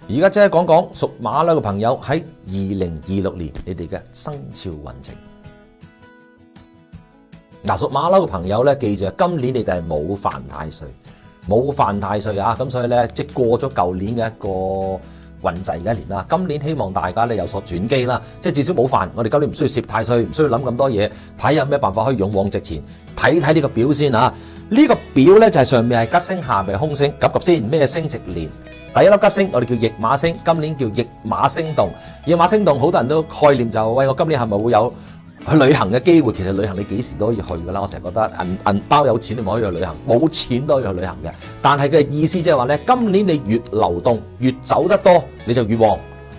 而家即係講講屬馬騮嘅朋友喺2026年你哋嘅生肖運程。嗱，屬馬騮嘅朋友咧，記住今年你哋係冇犯太歲，冇犯太歲啊！咁所以咧，即係過咗舊年嘅一個運滯嘅一年啦。今年希望大家咧有所轉機啦，即係至少冇犯。我哋今年唔需要攝太歲，唔需要諗咁多嘢，睇有咩辦法可以勇往直前。睇睇呢個表先啊！呢個表咧就係上面係吉星，下面係凶星，及先咩星值年？第一粒吉星我哋叫驛馬星，今年叫驛馬星動。驛馬星動好多人都概念就喂，我今年係咪會有去旅行嘅機會？其實旅行你幾時都可以去噶啦。我成日覺得銀包有錢你咪可以去旅行，冇錢都可以去旅行嘅。但係嘅意思即係話咧，今年你越流動越走得多，你就越旺。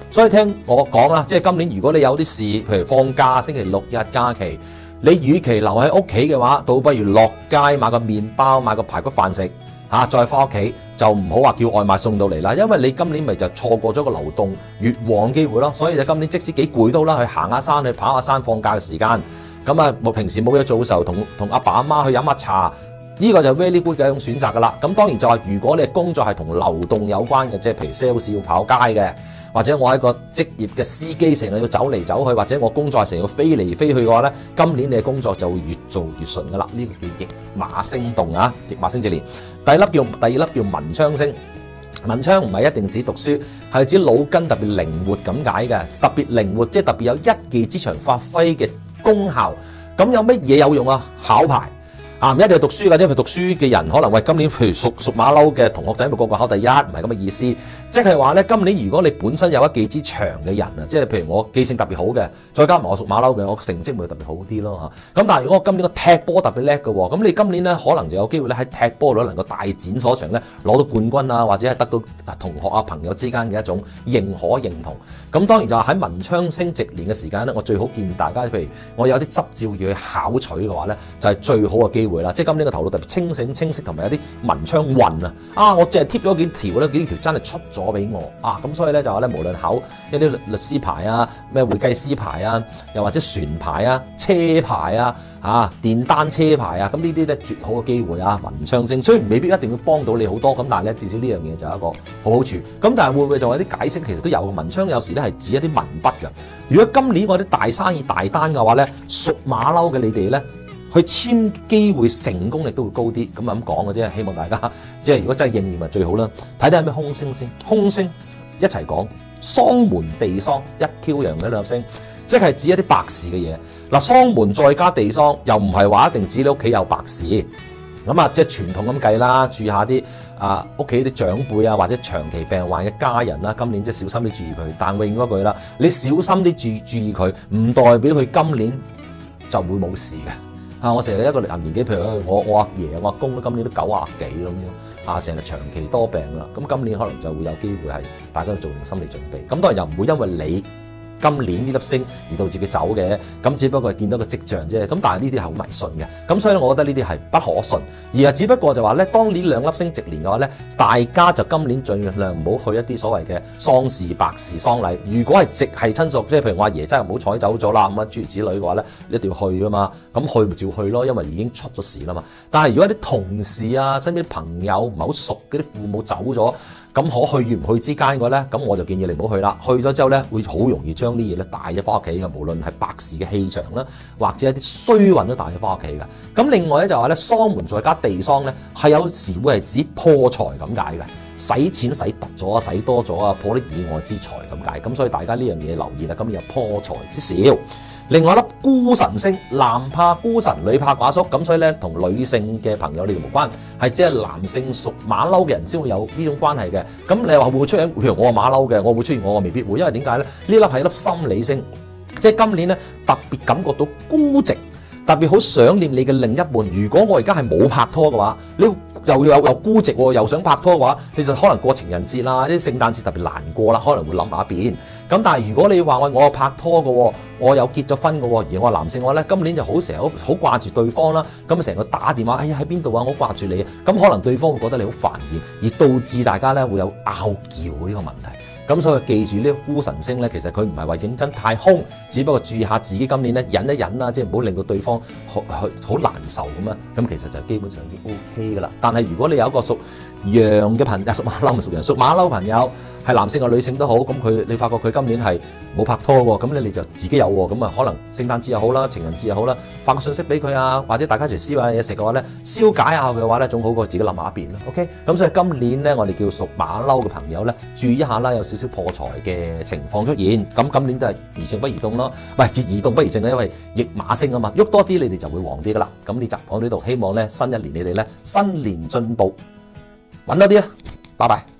所以聽我講啦，即係今年如果你有啲事，譬如放假星期六日假期，你與其留喺屋企嘅話，倒不如落街買個麵包，買個排骨飯食。再翻屋企就唔好話叫外賣送到嚟啦，因為你今年咪就錯過咗個流動越旺機會咯。所以就今年即使幾攰都啦，去行下山，去跑下山，放假嘅時間咁啊，平時冇嘢做嘅時候，同阿爸阿媽去飲下茶，呢個就 very good 嘅一種選擇噶啦。咁當然就係如果你嘅工作係同流動有關嘅，即係譬如 sales 要跑街嘅，或者我係一個職業嘅司機，成日要走嚟走去，或者我工作係成日要飛嚟飛去嘅話咧，今年你嘅工作就會越做越順噶啦。呢個叫驛馬星動啊，驛馬星之年。第二粒叫文昌星。文昌唔係一定指讀書，係指腦筋特別靈活咁解嘅，特別靈活即係特別有一技之長發揮嘅功效。咁有乜嘢有用啊？考牌。唔一定係讀書嘅，即係讀書嘅人可能喂今年譬如屬馬騮嘅同學仔，咪個個考第一，唔係咁嘅意思。即係話咧，今年如果你本身有一技之長嘅人啊，即係譬如我記性特別好嘅，再加埋我屬馬騮嘅，我成績咪會特別好啲咯嚇。咁但係如果我今年個踢波特別叻嘅喎，咁你今年咧可能就有機會咧喺踢波度能夠大展所長咧，攞到冠軍啊，或者係得到同學啊朋友之間嘅一種認可認同。咁當然就係喺文昌星值年嘅時間咧，我最好建議大家，譬如我有啲執照要去考取嘅話咧，就係最好嘅機會啦。即係今年個頭腦特別清醒清晰，同埋有啲文昌運啊！我淨係貼咗幾條咧，幾條真係出咗俾我啊！咁所以咧就話咧，無論考一啲律師牌啊、咩會計師牌啊，又或者船牌啊、車牌啊、電單車牌啊，咁呢啲咧絕好嘅機會啊！文昌星雖然未必一定會幫到你好多，咁但係咧至少呢樣嘢就係一個好處。咁但係會唔會就有啲解釋？其實都有文昌有時咧係指一啲文筆嘅。如果今年我啲大生意大單嘅話咧，屬馬騮嘅你哋咧，去簽機會成功力都會高啲，咁講嘅啫。希望大家即係如果真係應驗咪最好啦。睇睇有咩凶星先，凶星一齊講喪門地喪一 Q 樣嘅兩星，即係指一啲白事嘅嘢。嗱，喪門再加地喪，又唔係話一定指你屋企有白事。咁啊，即係傳統咁計啦，注意下啲屋企啲長輩啊，或者長期病患嘅家人啦，今年即係小心啲注意佢。但永遠嗰句啦，你小心啲注意佢，唔代表佢今年就會冇事嘅。我成日一個人年紀，譬如我阿爺、我阿公今年都90幾咁樣，成日長期多病啦。咁今年可能就會有機會係大家都做定心理準備。咁當然又唔會因為你今年呢粒星而導致佢走嘅，咁只不過係見到個跡象啫。咁但係呢啲係好迷信嘅，咁所以我覺得呢啲係不可信。而係只不過就話咧，當呢兩粒星值年嘅話咧，大家就今年盡量唔好去一啲所謂嘅喪事、白事、喪禮。如果係直係親屬，即係譬如我阿爺真係唔好彩走咗啦，咁諸如此類嘅話咧，一定要去噶嘛。咁去咪照去咯，因為已經出咗事啦嘛。但係如果啲同事啊、身邊朋友唔係好熟嗰啲父母走咗，咁可去與唔去之間嘅咧，咁我就建議你唔好去啦。去咗之後咧，會好容易將啲嘢咧帶咗翻屋企嘅，無論係白事嘅氣場啦，或者一啲衰運都帶咗翻屋企嘅。咁另外咧就話咧，喪門再加地喪咧，係有時會係指破財咁解嘅，使錢使突咗啊，使多咗啊，破啲意外之財咁解。咁所以大家呢樣嘢留意啦，今年有破財之兆。另外一粒孤神星，男怕孤神，女怕寡宿，咁所以咧同女性嘅朋友呢條無關，係只係男性屬馬騮嘅人先會有呢種關係嘅。咁你話會唔會出現？譬如我係馬騮嘅，我會出現我未必會，因為點解咧？呢粒係一粒心理星，即係今年咧特別感覺到孤寂，特別好想念你嘅另一半。如果我而家係冇拍拖嘅話，你又孤寂喎，又想拍拖嘅話，你就可能過情人節啦，啲聖誕節特別難過啦，可能會諗下一邊。咁但係如果你話我有拍拖嘅喎，我有結咗婚嘅喎，而我係男性嘅話咧，今年就好成日好掛住對方啦，咁成日打電話，哎呀喺邊度啊，我掛住你啊，咁可能對方會覺得你好煩厭，而導致大家咧會有拗撬呢個問題。咁所以記住呢個孤神星咧，其實佢唔係話認真太兇，只不過注意下自己今年咧忍一忍啦，即係唔好令到對方好難受咁啊。咁其實就基本上已經 OK 噶啦。但係如果你有一個屬羊嘅朋友，屬馬騮唔屬羊，屬馬騮朋友係男性或女性都好，咁你發覺佢今年係冇拍拖喎，咁你就自己有喎，咁啊可能聖誕節又好啦，情人節又好啦，發個信息俾佢啊，或者大家一齊燒下嘢食嘅話咧，消解下佢嘅話咧，總好過自己諗埋一邊啦。OK， 咁所以今年咧，我哋叫屬馬騮嘅朋友咧，注意一下啦，有少少破財嘅情況出現。咁今年都係宜靜不宜動咯，唔係宜動不宜靜咧，因為驛馬星啊嘛，喐多啲你哋就會旺啲噶啦。咁呢集講到呢度，希望咧新一年你哋咧新年進步，揾多啲啦，拜拜。